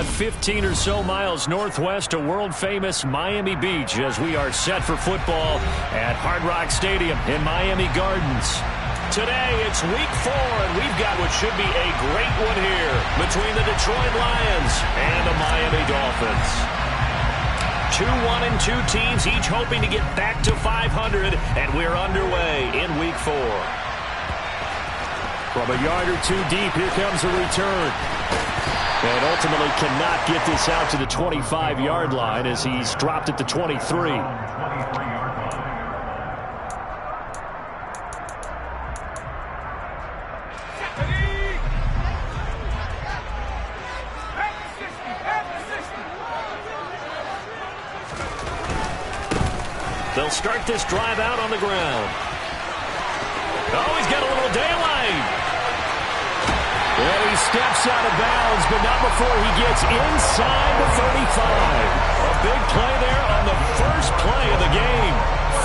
about 15 or so miles northwest of world-famous Miami Beach as we are set for football at Hard Rock Stadium in Miami Gardens. Today, it's week 4, and we've got what should be a great one here between the Detroit Lions and the Miami Dolphins. 2-1-2 teams, each hoping to get back to 500, and we're underway in week 4. From a yard or two deep, here comes a return. And ultimately cannot get this out to the 25-yard line as he's dropped at the 23. They'll start this drive out on the ground. Oh, he's got a little daylight. Well, he steps out of bounds, but not before he gets inside the 35. A big play there on the first play of the game.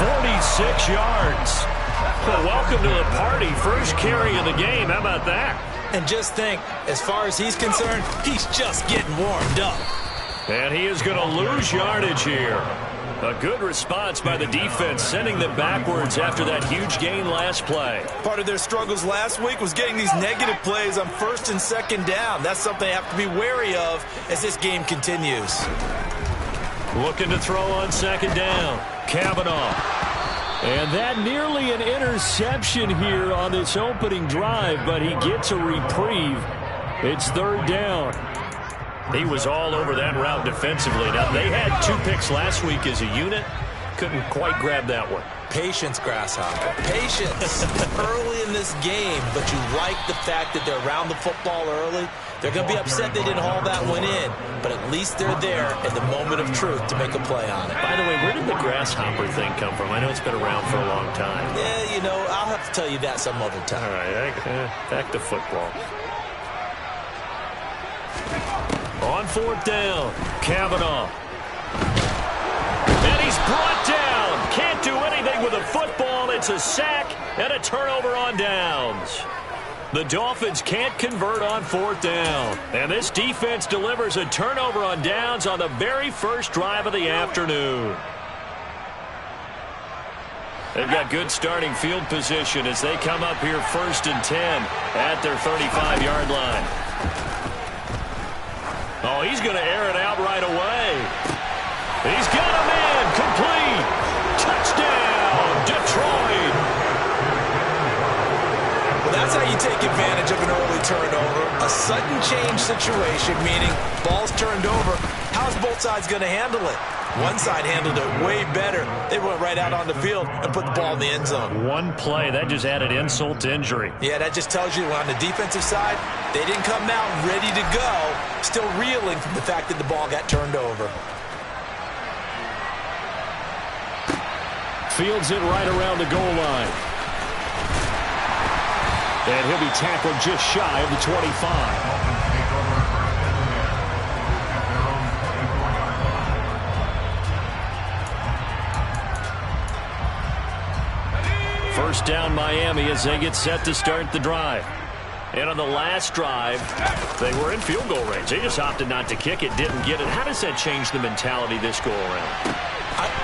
46 yards. Well, welcome to the party. First carry of the game. How about that? And just think, as far as he's concerned, he's just getting warmed up. And he is going to lose yardage here. A good response by the defense, sending them backwards after that huge gain last play. Part of their struggles last week was getting these negative plays on first and second down. That's something they have to be wary of as this game continues. Looking to throw on second down. Kavanaugh. And that nearly an interception here on this opening drive, but he gets a reprieve. It's third down. He was all over that route defensively. Now, they had 2 picks last week as a unit. Couldn't quite grab that one. Patience, Grasshopper. Patience early in this game, but you like the fact that they're around the football early. They're going to be upset they didn't haul that one in, but at least they're there at the moment of truth to make a play on it. By the way, where did the grasshopper thing come from? I know it's been around for a long time. Yeah, you know, I'll have to tell you that some other time. All right, back to football. On fourth down, Kavanaugh. And he's brought down. Can't do anything with a football. It's a sack and a turnover on downs. The Dolphins can't convert on fourth down. And this defense delivers a turnover on downs on the very first drive of the afternoon. They've got good starting field position as they come up here first and 10 at their 35-yard line. Oh, he's going to air it out right away. He's got a man. Complete. Touchdown, Detroit. Well, that's how you take advantage of an early turnover. A sudden change situation, meaning ball's turned over. How's both sides going to handle it? One side handled it way better. They went right out on the field and put the ball in the end zone. One play, that just added insult to injury. Yeah, that just tells you on the defensive side, they didn't come out ready to go, still reeling from the fact that the ball got turned over. Fields it right around the goal line. And he'll be tackled just shy of the 25. First down Miami as they get set to start the drive. And on the last drive, they were in field goal range. They just opted not to kick it, didn't get it. How does that change the mentality this go around?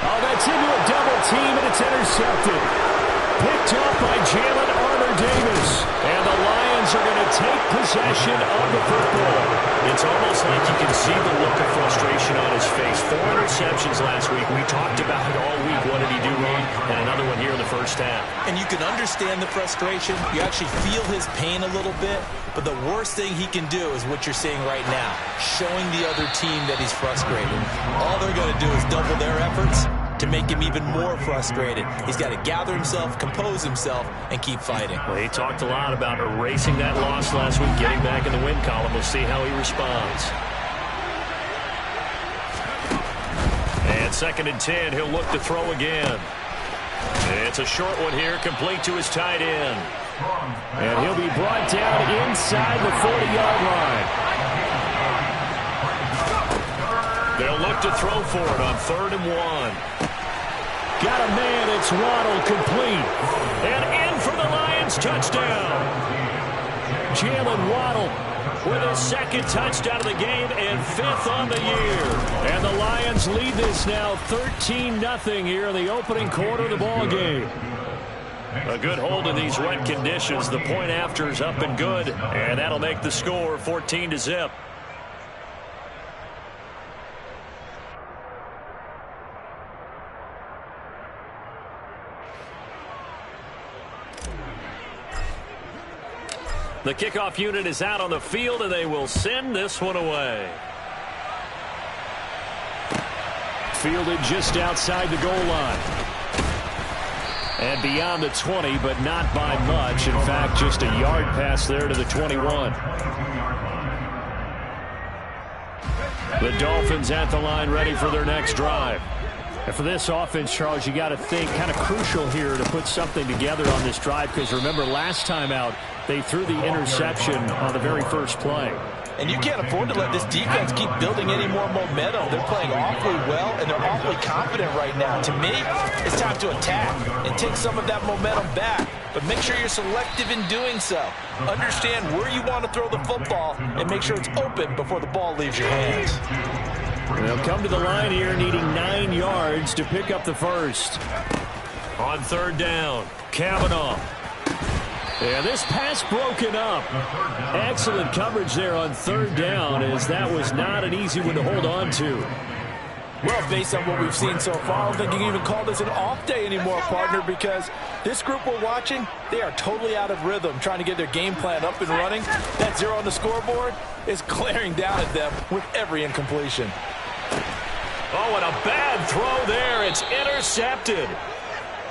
Oh, that's into a double team, and it's intercepted. Picked off by Jalen Armour-Davis. And the Lions are going to take possession of the football. It's almost like you can see the look of frustration on his face. 4 interceptions last week. We talked about it all week. What did he do wrong? And another one here in the first half. And you can understand the frustration. You actually feel his pain a little bit. But the worst thing he can do is what you're seeing right now, showing the other team that he's frustrated. All they're going to do is double their efforts to make him even more frustrated. He's got to gather himself, compose himself, and keep fighting. Well, he talked a lot about erasing that loss last week, getting back in the win column. We'll see how he responds. And second and 10, he'll look to throw again. It's a short one here, complete to his tight end. And he'll be brought down inside the 40-yard line. They'll look to throw for it on 3rd and 1. Got a man, it's Waddle, complete. And in for the Lions, touchdown. Jalen Waddle with his second touchdown of the game and 5th on the year. And the Lions lead this now 13-0 here in the opening quarter of the ball game. A good hold in these wet conditions. The point after is up and good, and that'll make the score 14-0. The kickoff unit is out on the field, and they will send this one away. Fielded just outside the goal line. And beyond the 20, but not by much. In fact, just a yard pass there to the 21. The Dolphins at the line, ready for their next drive. And for this offense, Charles, you got to think kind of crucial here to put something together on this drive, because remember last time out they threw the interception on the very first play. And you can't afford to let this defense keep building any more momentum. They're playing awfully well, and they're awfully confident right now. To me, it's time to attack and take some of that momentum back. But make sure you're selective in doing so. Understand where you want to throw the football and make sure it's open before the ball leaves your hands. They'll come to the line here needing 9 yards to pick up the first. On third down, Kavanaugh. And this pass broken up. Excellent coverage there on third down, as that was not an easy one to hold on to. Well, based on what we've seen so far, I don't think you can even call this an off day anymore, partner, because this group we're watching, they are totally out of rhythm, trying to get their game plan up and running. That 0 on the scoreboard is glaring down at them with every incompletion. Oh, and a bad throw there. It's intercepted.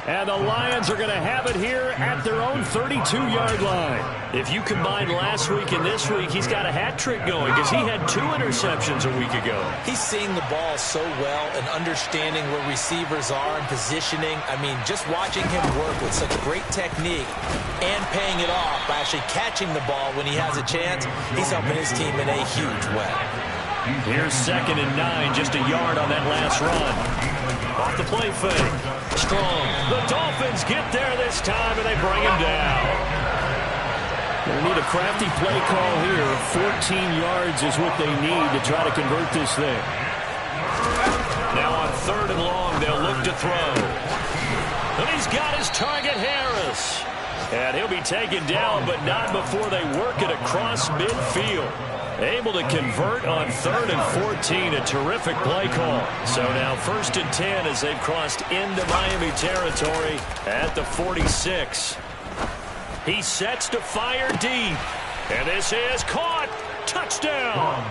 And the Lions are going to have it here at their own 32-yard line. If you combine last week and this week, he's got a hat trick going, because he had 2 interceptions a week ago. He's seeing the ball so well and understanding where receivers are and positioning. I mean, just watching him work with such great technique and paying it off by actually catching the ball when he has a chance, he's helping his team in a huge way. Here's 2nd and 9, just a yard on that last run. Off the play fake. Strong. The Dolphins get there this time, and they bring him down. They need a crafty play call here. 14 yards is what they need to try to convert this thing. Now on 3rd and long, they'll look to throw. And he's got his target, Harris. And he'll be taken down, but not before they work it across midfield. Able to convert on 3rd and 14, a terrific play call. So now 1st and 10 as they've crossed into Miami territory at the 46. He sets to fire deep. And this is caught. Touchdown.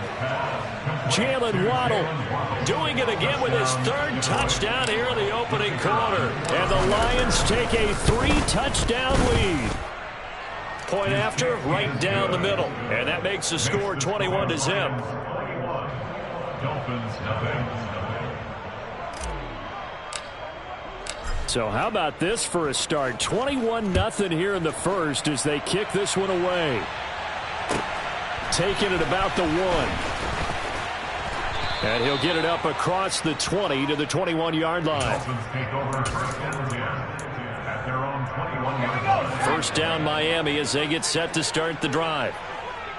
Jalen Waddle doing it again with his 3rd touchdown here in the opening quarter. And the Lions take a 3-touchdown lead. Point after, right down the middle. And that makes the score 21-0. So how about this for a start? 21-0 here in the first as they kick this one away. Taking it about the 1. And he'll get it up across the 20 to the 21-yard line. First down Miami as they get set to start the drive.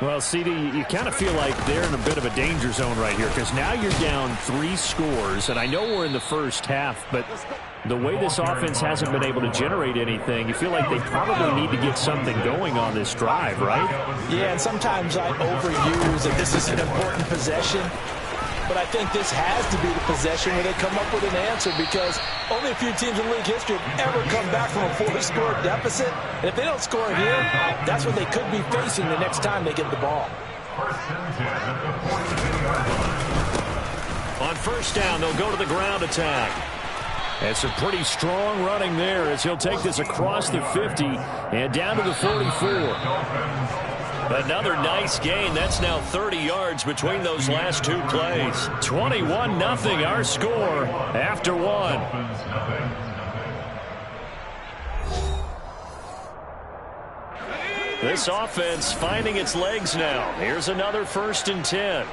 Well, CD, you kind of feel like they're in a bit of a danger zone right here, because now you're down 3 scores, and I know we're in the first half, but the way this offense hasn't been able to generate anything, you feel like they probably need to get something going on this drive, right? Yeah, and sometimes I overuse that this is an important possession. But I think this has to be the possession where they come up with an answer, because only a few teams in league history have ever come back from a 4-score deficit. And if they don't score here, that's what they could be facing the next time they get the ball. On first down, they'll go to the ground attack. It's a pretty strong running there as he'll take this across the 50 and down to the 44. Another nice gain. That's now 30 yards between those last 2 plays. 21-0 our score after 1. This offense finding its legs now. Here's another 1st and 10.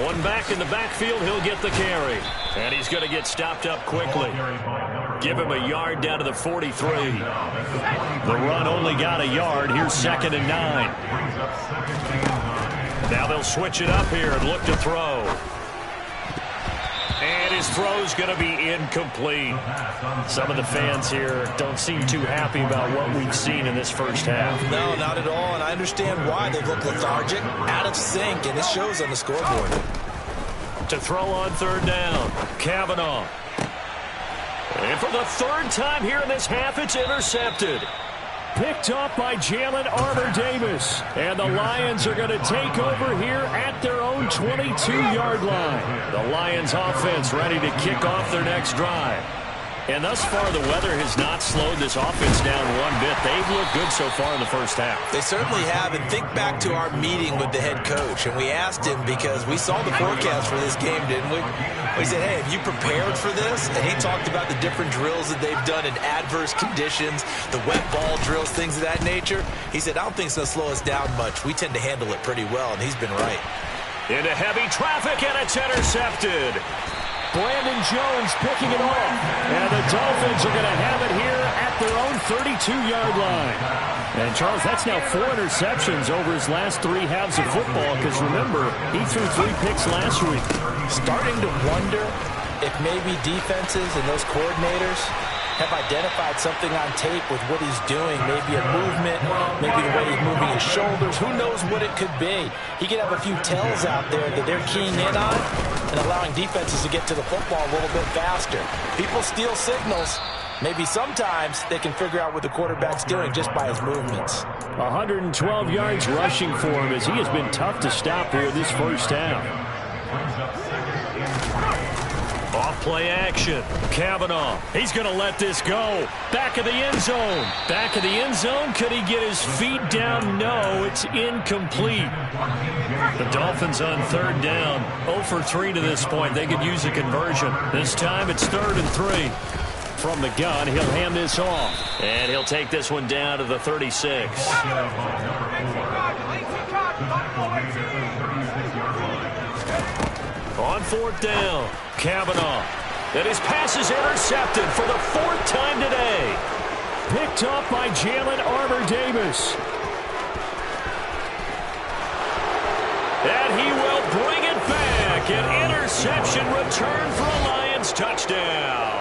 One back in the backfield. He'll get the carry. And he's going to get stopped up quickly. Give him a yard down to the 43. The run only got a yard. Here's 2nd and 9. Now they'll switch it up here and look to throw. And his throw's going to be incomplete. Some of the fans here don't seem too happy about what we've seen in this first half. No, not at all, and I understand why. They look lethargic, out of sync, and it shows on the scoreboard. To throw on 3rd down, Kavanaugh. And for the 3rd time here in this half, it's intercepted. Picked up by Jalen Armour-Davis. And the Lions are going to take over here at their own 22-yard line. The Lions offense ready to kick off their next drive. And thus far, the weather has not slowed this offense down one bit. They've looked good so far in the first half. They certainly have. And think back to our meeting with the head coach. And we asked him, because we saw the forecast for this game, didn't we? We said, hey, have you prepared for this? And he talked about the different drills that they've done in adverse conditions, the wet ball drills, things of that nature. He said, I don't think it's going to slow us down much. We tend to handle it pretty well, and he's been right. Into heavy traffic, and it's intercepted. Brandon Jones picking it off. And the Dolphins are going to have it here at their own 32-yard line. And, Charles, that's now 4 interceptions over his last 3 halves of football, because, remember, he threw 3 picks last week. Starting to wonder if maybe defenses and those coordinators have identified something on tape with what he's doing, maybe a movement, maybe the way he's moving his shoulders. Who knows what it could be? He could have a few tells out there that they're keying in on and allowing defenses to get to the football a little bit faster. People steal signals. Maybe sometimes they can figure out what the quarterback's doing just by his movements. 112 yards rushing for him, as he has been tough to stop here this first half. Off play action. Kavanaugh. He's going to let this go. Back of the end zone. Back of the end zone. Could he get his feet down? No, it's incomplete. The Dolphins on 3rd down. 0 for 3 to this point. They could use a conversion. This time it's 3rd and 3. From the gun, he'll hand this off. And he'll take this one down to the 36. On 4th down, Kavanaugh. And his pass is intercepted for the 4th time today. Picked up by Jalen Armour-Davis. And he will bring it back. An interception return for a Lions touchdown.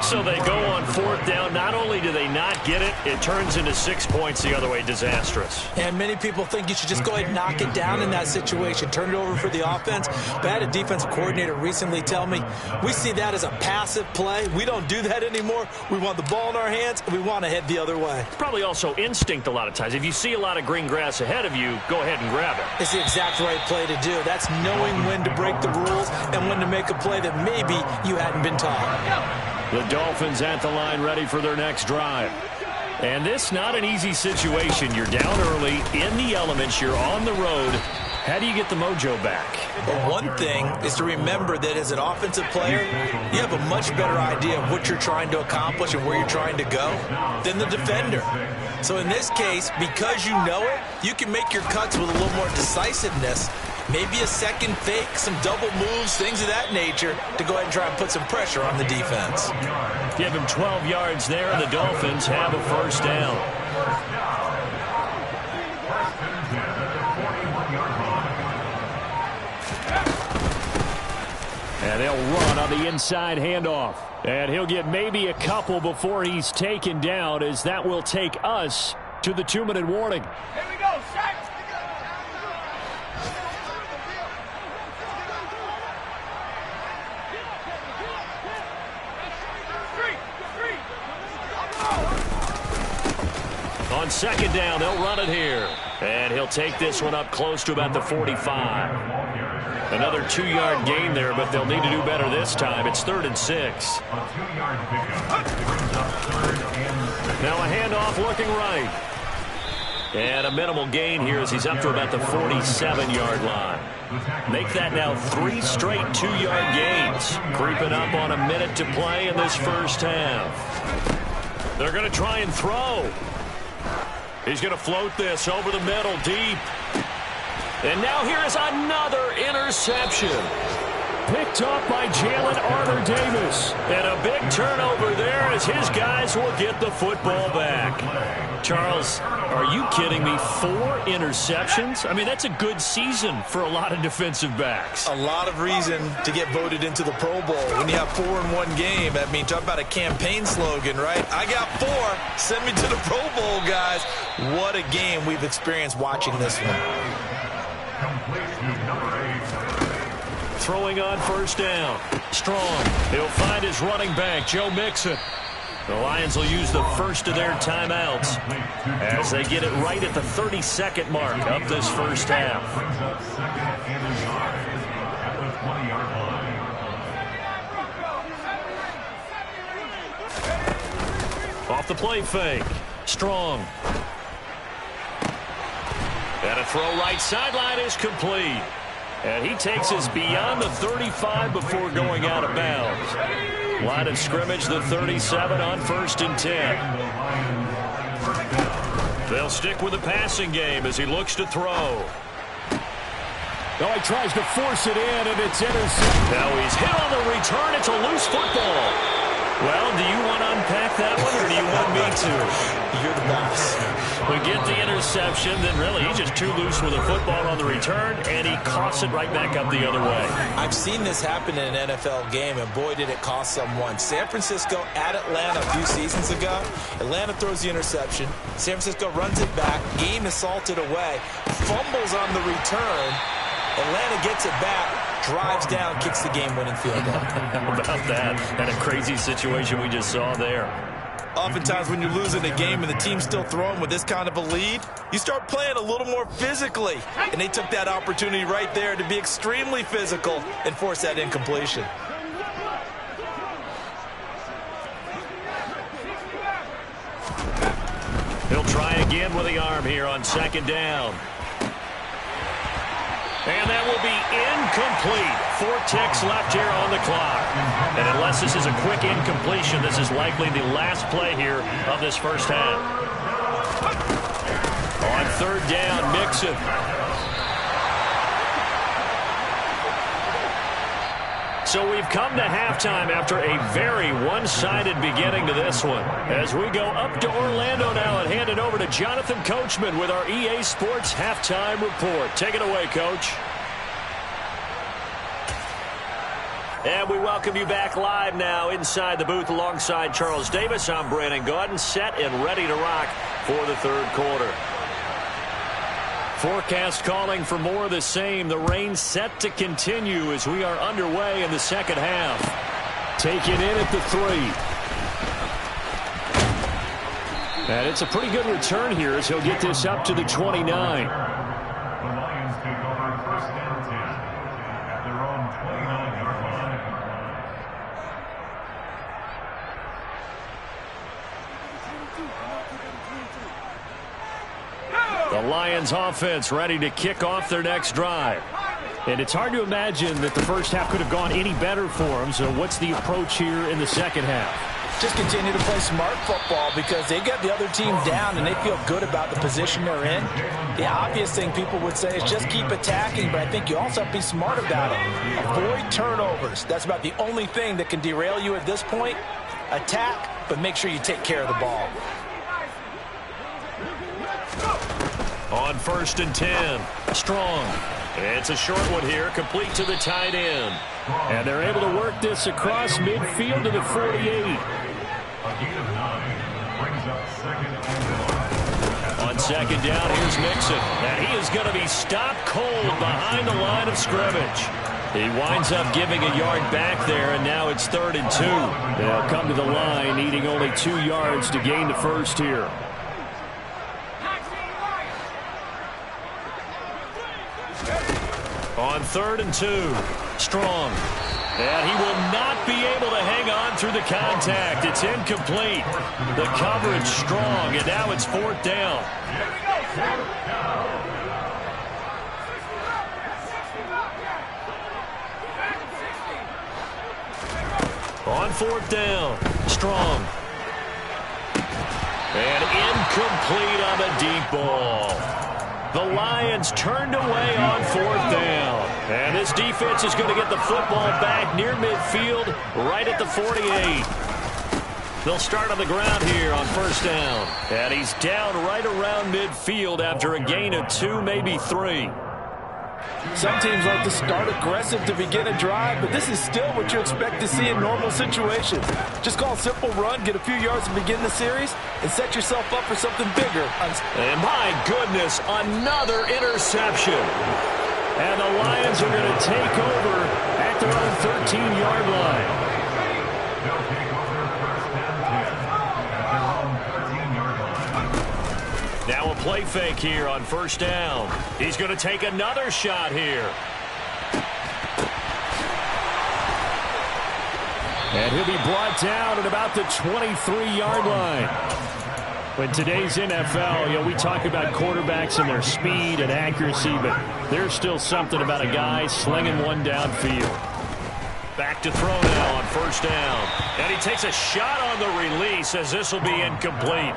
So they go on 4th down. Not only do they not get it, it turns into 6 points the other way. Disastrous. And many people think you should just go ahead and knock it down in that situation. Turn it over for the offense. But I had a defensive coordinator recently tell me, we see that as a passive play. We don't do that anymore. We want the ball in our hands, and we want to head the other way. It's probably also instinct a lot of times. If you see a lot of green grass ahead of you, go ahead and grab it. It's the exact right play to do. That's knowing when to break the rules and when to make a play that maybe you hadn't been taught. The Dolphins at the line ready for their next drive. And this not an easy situation. You're down early, in the elements, you're on the road. How do you get the mojo back? Well, one thing is to remember that as an offensive player, you have a much better idea of what you're trying to accomplish and where you're trying to go than the defender. So in this case, because you know it, you can make your cuts with a little more decisiveness. Maybe a second fake, some double moves, things of that nature to go ahead and try and put some pressure on the defense. Give him 12 yards there, and the Dolphins have a 1st down. And they'll run on the inside handoff. And he'll get maybe a couple before he's taken down, as that will take us to the 2-minute warning. Here we go, Shaq. On 2nd down, they'll run it here. And he'll take this one up close to about the 45. Another 2-yard gain there, but they'll need to do better this time. It's 3rd and 6. Now a handoff looking right. And a minimal gain here as he's up to about the 47-yard line. Make that now 3 straight 2-yard gains. Creeping up on a minute to play in this first half. They're going to try and throw. He's going to float this over the middle deep. And now here is another interception. picked off by Jalen Armour-Davis. And a big turnover there as his guys will get the football back. Charles, are you kidding me? 4 interceptions? I mean, that's a good season for a lot of defensive backs. A lot of reason to get voted into the Pro Bowl when you have 4 in one game. I mean, talk about a campaign slogan, right? I got 4. Send me to the Pro Bowl, guys. What a game we've experienced watching this one. Throwing on first down. Strong. He'll find his running back, Joe Mixon. The Lions will use the first of their timeouts as they get it right at the 32nd mark of this first half. Off the play fake. Strong. And a throw right sideline is complete. And he takes us beyond the 35 before going out of bounds. Line of scrimmage, the 37 on 1st and 10. They'll stick with the passing game as he looks to throw. Now he tries to force it in, and it's intercepted. Now he's hit on the return. It's a loose football. Well, do you want to unpack that one, or do you want me to? You're the boss. We get the interception, then really he's just too loose with a football on the return, and he coughs it right back up the other way. I've seen this happen in an NFL game, and boy, did it cost someone. San Francisco at Atlanta a few seasons ago. Atlanta throws the interception. San Francisco runs it back. Game is salted away. Fumbles on the return. Atlanta gets it back, drives down, kicks the game-winning field goal. How about that? And a crazy situation we just saw there. Oftentimes when you're losing a game and the team's still throwing with this kind of a lead, you start playing a little more physically. And they took that opportunity right there to be extremely physical and force that incompletion. He'll try again with the arm here on 2nd down. And that will be incomplete. 4 ticks left here on the clock. And unless this is a quick incompletion, this is likely the last play here of this first half. On 3rd down, Mixon. So we've come to halftime after a very one-sided beginning to this one. As we go up to Orlando now and hand it over to Jonathan Coachman with our EA Sports Halftime Report. Take it away, Coach. And we welcome you back live now inside the booth alongside Charles Davis. I'm Brandon Gaudin, set and ready to rock for the 3rd quarter. Forecast calling for more of the same. The rain set to continue as we are underway in the 2nd half. Taken in at the 3. And it's a pretty good return here as he'll get this up to the 29. The Lions take over 1st and 10 at their own 29-yard line. The Lions offense ready to kick off their next drive. And it's hard to imagine that the first half could have gone any better for them. So what's the approach here in the 2nd half? Just continue to play smart football because they got the other team down and they feel good about the position they're in. The obvious thing people would say is just keep attacking, but I think you also have to be smart about it. Avoid turnovers. That's about the only thing that can derail you at this point. Attack, but make sure you take care of the ball. On 1st and 10, Strong. It's a short one here, complete to the tight end. And they're able to work this across midfield to the 48. A gain of 9 brings up 2nd and 1. On 2nd down, here's Mixon. And he is going to be stopped cold behind the line of scrimmage. He winds up giving a yard back there, and now it's 3rd and 2. They'll come to the line, needing only 2 yards to gain the first here. On 3rd and 2, Strong. And he will not be able to hang on through the contact. It's incomplete. The coverage strong, and now it's 4th down. On 4th down, Strong. And incomplete on the deep ball. The Lions turned away on 4th down. And this defense is going to get the football back near midfield, right at the 48. They'll start on the ground here on 1st down. And he's down right around midfield after a gain of 2, maybe 3. Some teams like to start aggressive to begin a drive, but this is still what you expect to see in normal situations. Just call a simple run, get a few yards to begin the series, and set yourself up for something bigger. And my goodness, another interception. And the Lions are going to take over at their own 13-yard line. They'll take over 1st and 10 at their own 13-yard line. Now a play fake here on 1st down. He's going to take another shot here. And he'll be brought down at about the 23-yard line. In today's NFL, we talk about quarterbacks and their speed and accuracy, but there's still something about a guy slinging one downfield. Back to throw now on 1st down. And he takes a shot on the release as this will be incomplete.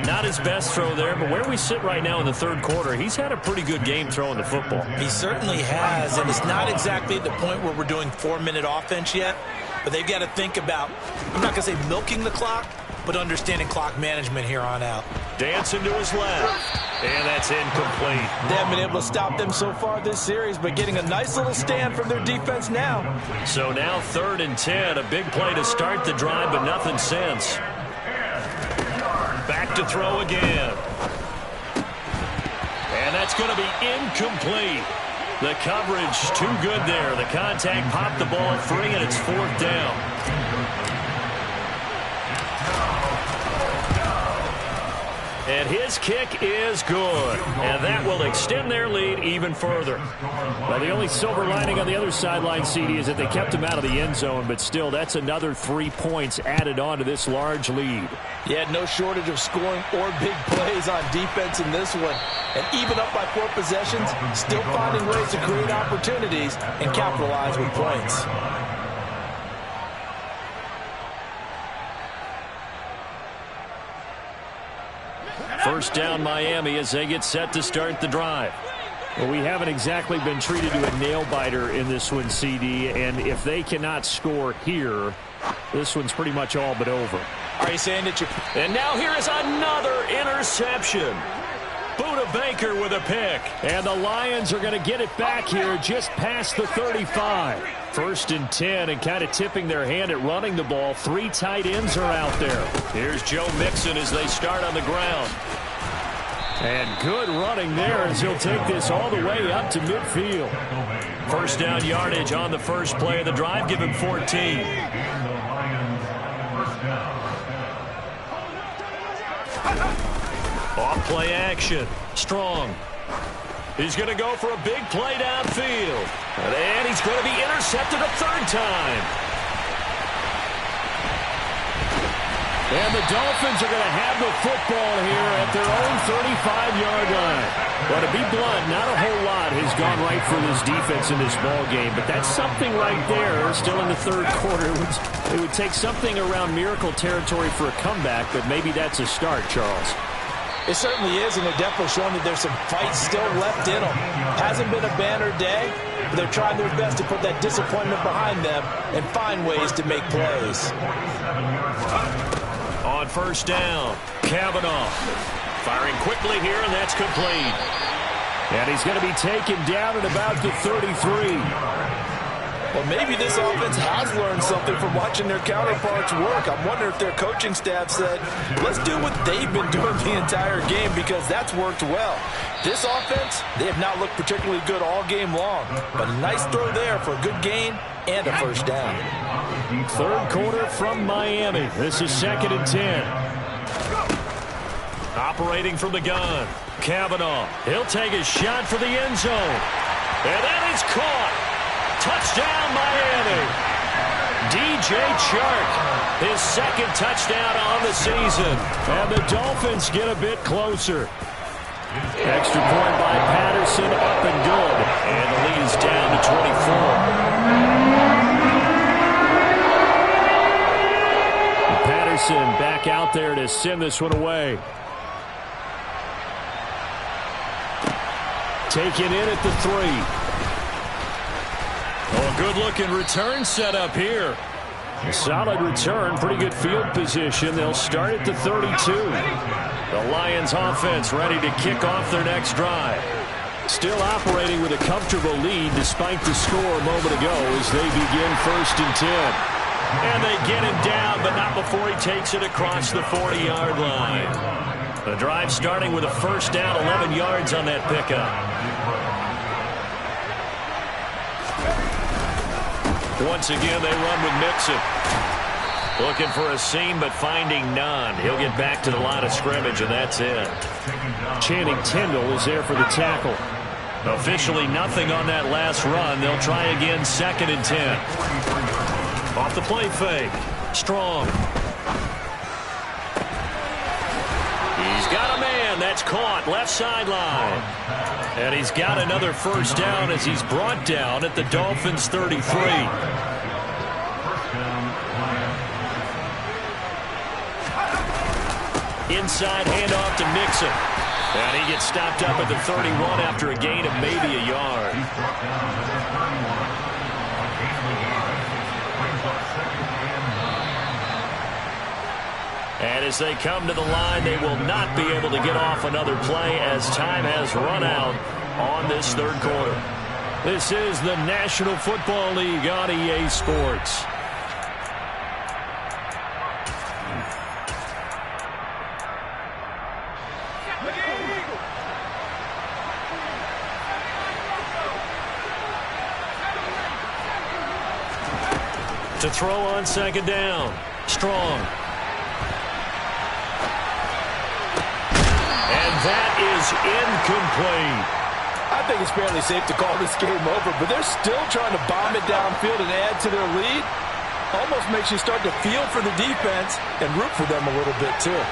Not his best throw there, but where we sit right now in the 3rd quarter, he's had a pretty good game throwing the football. He certainly has, and it's not exactly at the point where we're doing 4-minute offense yet, but they've got to think about, I'm not going to say milking the clock, but understanding clock management here on out. Dancing to his left, and that's incomplete. They haven't been able to stop them so far this series, but getting a nice little stand from their defense now. So now 3rd and 10, a big play to start the drive, but nothing since. Back to throw again. And that's going to be incomplete. The coverage too good there. The contact popped the ball free, and it's 4th down. And his kick is good. And that will extend their lead even further. Well, the only silver lining on the other sideline, CD, is that they kept him out of the end zone, but still, that's another 3 points added on to this large lead. Yeah, no shortage of scoring or big plays on defense in this one. And even up by 4 possessions, still finding ways to create opportunities and capitalize with points. First down, Miami, as they get set to start the drive. Well, we haven't exactly been treated to a nail-biter in this one, CD, and if they cannot score here, this one's pretty much all but over. Are you saying that you... And now here is another interception. Buda Baker with a pick. And the Lions are going to get it back here just past the 35. 1st and 10, and kind of tipping their hand at running the ball. 3 tight ends are out there. Here's Joe Mixon as they start on the ground. And good running there as he'll take this all the way up to midfield. 1st down yardage on the first play of the drive. Give him 14. Off play action. Strong. He's going to go for a big play downfield. And he's going to be intercepted a 3rd time. And the Dolphins are going to have the football here at their own 35-yard line. Well, to be blunt, not a whole lot has gone right for this defense in this ball game, but that's something right there. Still in the 3rd quarter, it would take something around miracle territory for a comeback, but maybe that's a start, Charles. It certainly is, and they're definitely showing that there's some fight still left in them. Hasn't been a banner day, but they're trying their best to put that disappointment behind them and find ways to make plays. On 1st down, Kavanaugh firing quickly here, and that's complete. And he's going to be taken down at about the 33. Well, maybe this offense has learned something from watching their counterparts work. I'm wondering if their coaching staff said, let's do what they've been doing the entire game, because that's worked well. This offense, they have not looked particularly good all game long, but a nice throw there for a good gain and a 1st down. 3rd quarter from Miami. This is 2nd and 10. Operating from the gun, Kavanaugh. He'll take a shot for the end zone. And that is caught. Touchdown, Miami. DJ Chark, his 2nd touchdown on the season. And the Dolphins get a bit closer. Extra point by Patterson, up and good. And the lead is down to 24. Patterson back out there to send this one away. taken in at the 3. Oh, good-looking return set up here. Solid return, pretty good field position. They'll start at the 32. The Lions offense ready to kick off their next drive. Still operating with a comfortable lead despite the score a moment ago as they begin 1st and 10. And they get him down, but not before he takes it across the 40-yard line. The drive starting with a first down, 11 yards on that pickup. Once again, they run with Mixon. Looking for a seam, but finding none. He'll get back to the line of scrimmage, and that's it. Channing Tindall is there for the tackle. Officially nothing on that last run. They'll try again, 2nd and 10. Off the play fake. Strong. He's got a man. That's caught. Left sideline. And he's got another first down as he's brought down at the Dolphins' 33. Inside handoff to Mixon. And he gets stopped up at the 31 after a gain of maybe a yard. And as they come to the line, they will not be able to get off another play as time has run out on this 3rd quarter. This is the National Football League on EA Sports. To throw on 2nd down. Strong. And that is incomplete. I think it's fairly safe to call this game over, but they're still trying to bomb it downfield and add to their lead. Almost makes you start to feel for the defense and root for them a little bit, too.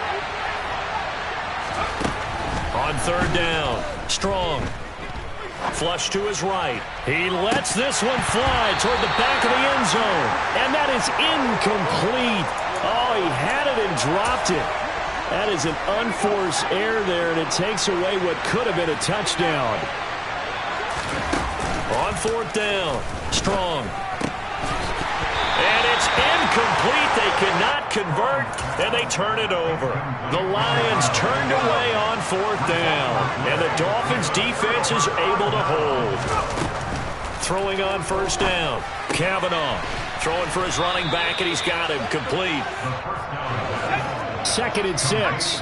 On 3rd down. Strong. Flush to his right. He lets this one fly toward the back of the end zone. And that is incomplete. Oh, he had it and dropped it. That is an unforced error there, and it takes away what could have been a touchdown. On 4th down. Strong. And it's incomplete. They cannot convert, and they turn it over. The Lions turned away on 4th down, and the Dolphins' defense is able to hold. Throwing on 1st down. Kavanaugh throwing for his running back, and he's got him complete. 2nd and 6.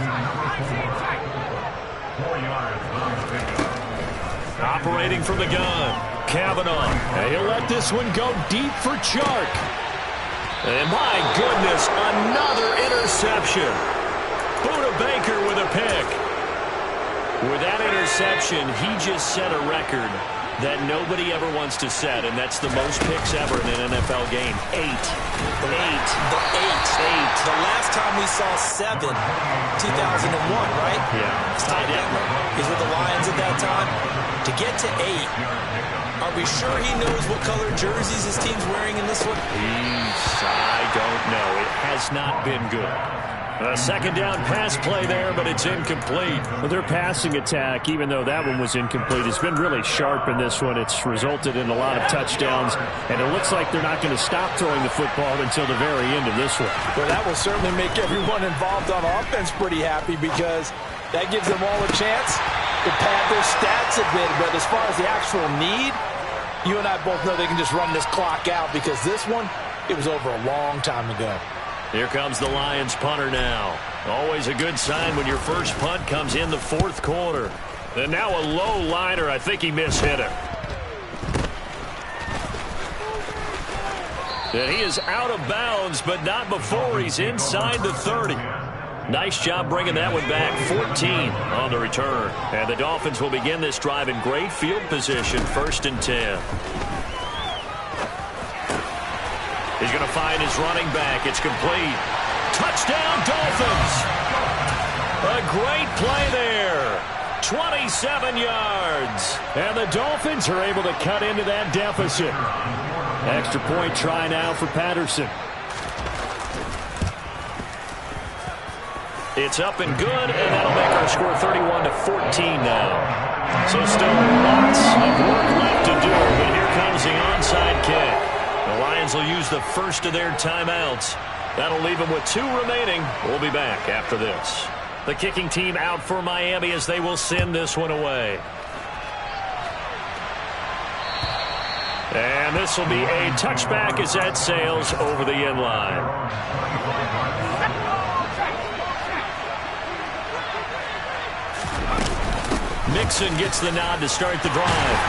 Operating from the gun. Kavanaugh. And he'll let this one go deep for Chark. And my goodness, another interception. Buda Baker with a pick. With that interception, he just set a record that nobody ever wants to set, and that's the most picks ever in an NFL game. 8. The last time we saw 7, 2001, right? Yeah. Ty Detmer. He's with the Lions at that time. To get to 8, are we sure he knows what color jerseys his team's wearing in this one? I don't know. It has not been good. A 2nd down pass play there, but it's incomplete. Well, their passing attack, even though that one was incomplete, has been really sharp in this one. It's resulted in a lot of touchdowns, and it looks like they're not going to stop throwing the football until the very end of this one. Well, that will certainly make everyone involved on offense pretty happy because that gives them all a chance to pad their stats a bit. But as far as the actual need, you and I both know they can just run this clock out because this one, it was over a long time ago. Here comes the Lions punter now. Always a good sign when your first punt comes in the 4th quarter. And now a low liner. I think he mishit it. And he is out of bounds, but not before he's inside the 30. Nice job bringing that one back. 14 on the return. And the Dolphins will begin this drive in great field position. 1st and 10. He's going to find his running back. It's complete. Touchdown, Dolphins! A great play there. 27 yards. And the Dolphins are able to cut into that deficit. Extra point try now for Patterson. It's up and good, and that'll make our score 31-14 now. So still lots of work left to do, but here comes the onside kick. The Lions will use the first of their timeouts. That'll leave them with 2 remaining. We'll be back after this. The kicking team out for Miami as they will send this one away. And this will be a touchback as that sails over the end line. Mixon gets the nod to start the drive.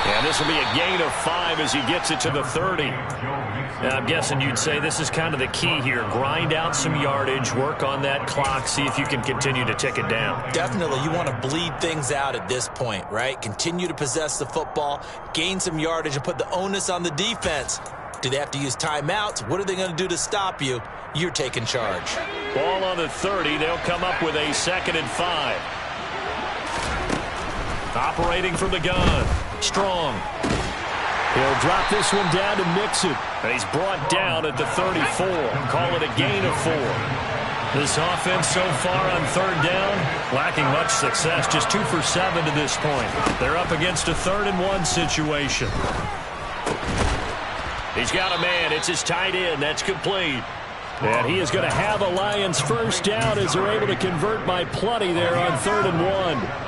And this will be a gain of 5 as he gets it to the 30. Now, I'm guessing you'd say this is kind of the key here. Grind out some yardage, work on that clock, see if you can continue to tick it down. Definitely, you want to bleed things out at this point, right? Continue to possess the football, gain some yardage, and put the onus on the defense. Do they have to use timeouts? What are they going to do to stop you? You're taking charge. Ball on the 30. They'll come up with a 2nd and 5. Operating from the gun. Strong. He'll drop this one down to Mixon. And he's brought down at the 34. Call it a gain of 4. This offense so far on 3rd down, lacking much success. Just 2 for 7 to this point. They're up against a 3rd and 1 situation. He's got a man. It's his tight end. That's complete. And he is going to have a Lions first down as they're able to convert by plenty there on 3rd and 1.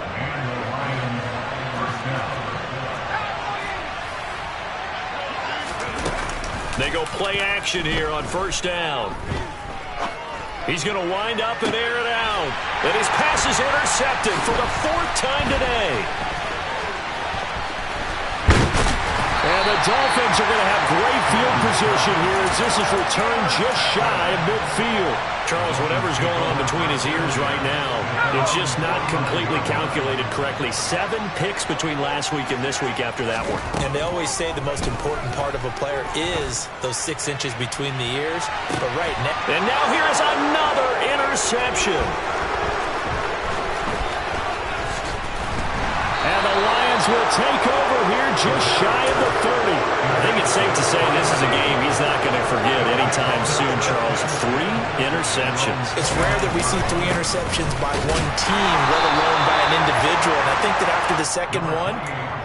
They go play action here on 1st down. He's going to wind up and air it out. And his pass is intercepted for the 4th time today. And the Dolphins are going to have great field position here as this is returned just shy of midfield. Charles, whatever's going on between his ears right now, it's just not completely calculated correctly. 7 picks between last week and this week after that one. And they always say the most important part of a player is those 6 inches between the ears. But right now... And now here is another interception. And the Lions will take over here just shy of the 30. I think it's safe to say this is a game he's not going to forget anytime soon, Charles. 3 interceptions. It's rare that we see 3 interceptions by one team, let alone by an individual. And I think that after the second one,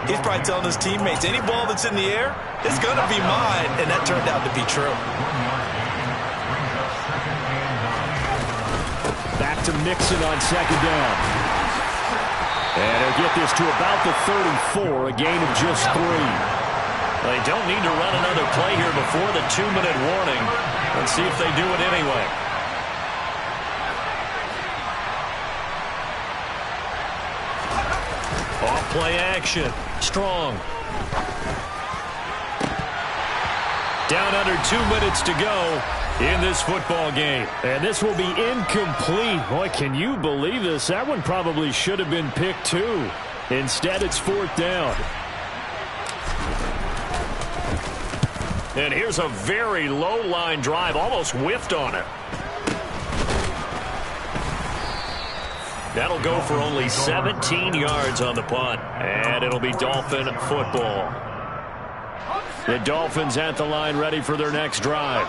he's probably telling his teammates, any ball that's in the air, it's going to be mine. And that turned out to be true. Back to Mixon on 2nd down. And he'll get this to about the 34, a gain of just 3. They don't need to run another play here before the 2-minute warning. Let's see if they do it anyway. Off play action. Strong. Down under 2 minutes to go in this football game. And this will be incomplete. Boy, can you believe this? That one probably should have been picked too. Instead, it's 4th down. And here's a very low line drive, almost whiffed on it. That'll go for only 17 yards on the punt. And it'll be Dolphin football. The Dolphins at the line ready for their next drive.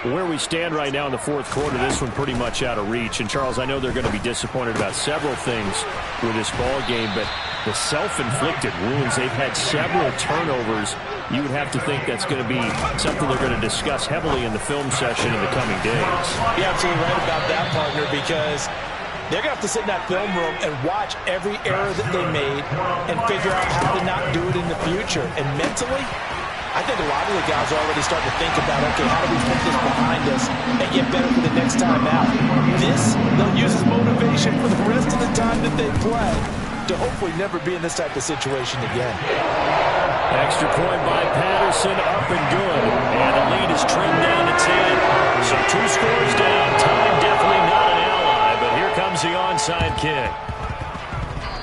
Where we stand right now in the 4th quarter, this one pretty much out of reach. And, Charles, I know they're going to be disappointed about several things with this ball game, but the self-inflicted wounds, they've had several turnovers. You would have to think that's going to be something they're going to discuss heavily in the film session in the coming days. You're absolutely right about that, partner, because they're going to have to sit in that film room and watch every error that they made and figure out how to not do it in the future. And mentally, I think a lot of the guys are already starting to think about, okay, how do we put this behind us and get better for the next time out? This, they'll use as motivation for the rest of the time that they play to hopefully never be in this type of situation again. Extra point by Patterson, up and good. And the lead is trimmed down to 10. So 2 scores down. Time definitely not an ally, but here comes the onside kick.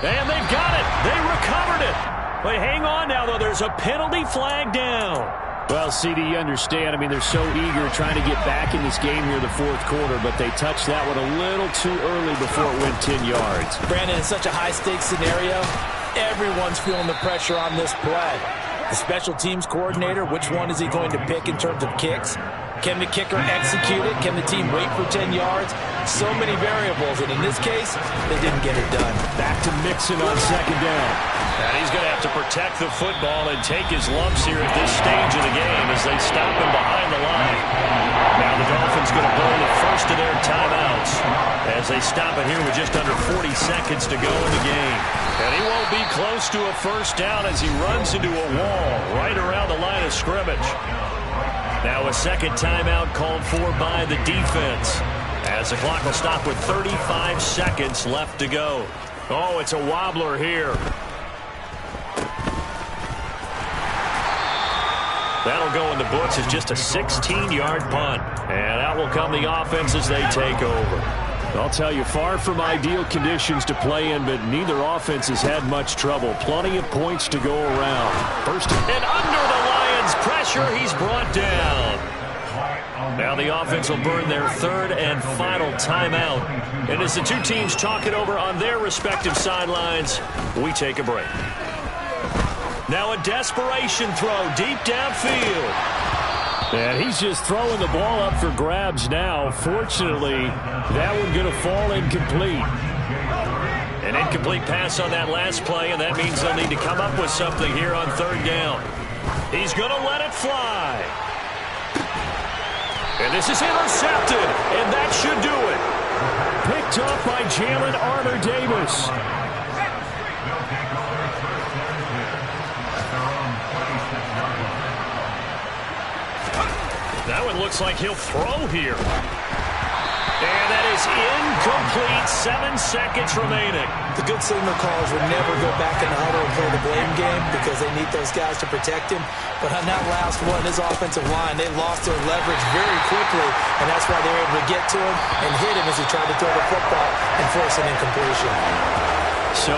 And they've got it. They recovered it. But hang on now, though. There's a penalty flag down. Well, CD, you understand. I mean, they're so eager trying to get back in this game here in the 4th quarter, but they touched that one a little too early before it went 10 yards. Brandon, in such a high-stakes scenario, everyone's feeling the pressure on this play. The special teams coordinator, which one is he going to pick in terms of kicks? Can the kicker execute it? Can the team wait for 10 yards? So many variables, and in this case, they didn't get it done. Back to Mixon on second down. And he's going to have to protect the football and take his lumps here at this stage of the game as they stop him behind the line. Now the Dolphins going to burn the first of their timeouts as they stop it here with just under 40 seconds to go in the game. And he won't be close to a first down as he runs into a wall right around the line of scrimmage. Now a second timeout called for by the defense as the clock will stop with 35 seconds left to go. Oh, it's a wobbler here. That'll go in the books as just a 16-yard punt. And out will come the offense as they take over. I'll tell you, far from ideal conditions to play in, but neither offense has had much trouble. Plenty of points to go around. First and under the Lions' pressure, he's brought down. Now the offense will burn their third and final timeout. And as the two teams talk it over on their respective sidelines, we take a break. Now a desperation throw deep downfield. And he's just throwing the ball up for grabs now. Fortunately, that one going to fall incomplete. An incomplete pass on that last play, and that means they'll need to come up with something here on third down. He's going to let it fly. And this is intercepted, and that should do it. Picked up by Jalen Armour-Davis. That one looks like he'll throw here. And that is incomplete. 7 seconds remaining. The good signal callers would never go back in the huddle and play the blame game because they need those guys to protect him. But on that last one, his offensive line, they lost their leverage very quickly, and that's why they were able to get to him and hit him as he tried to throw the football and force an incompletion. So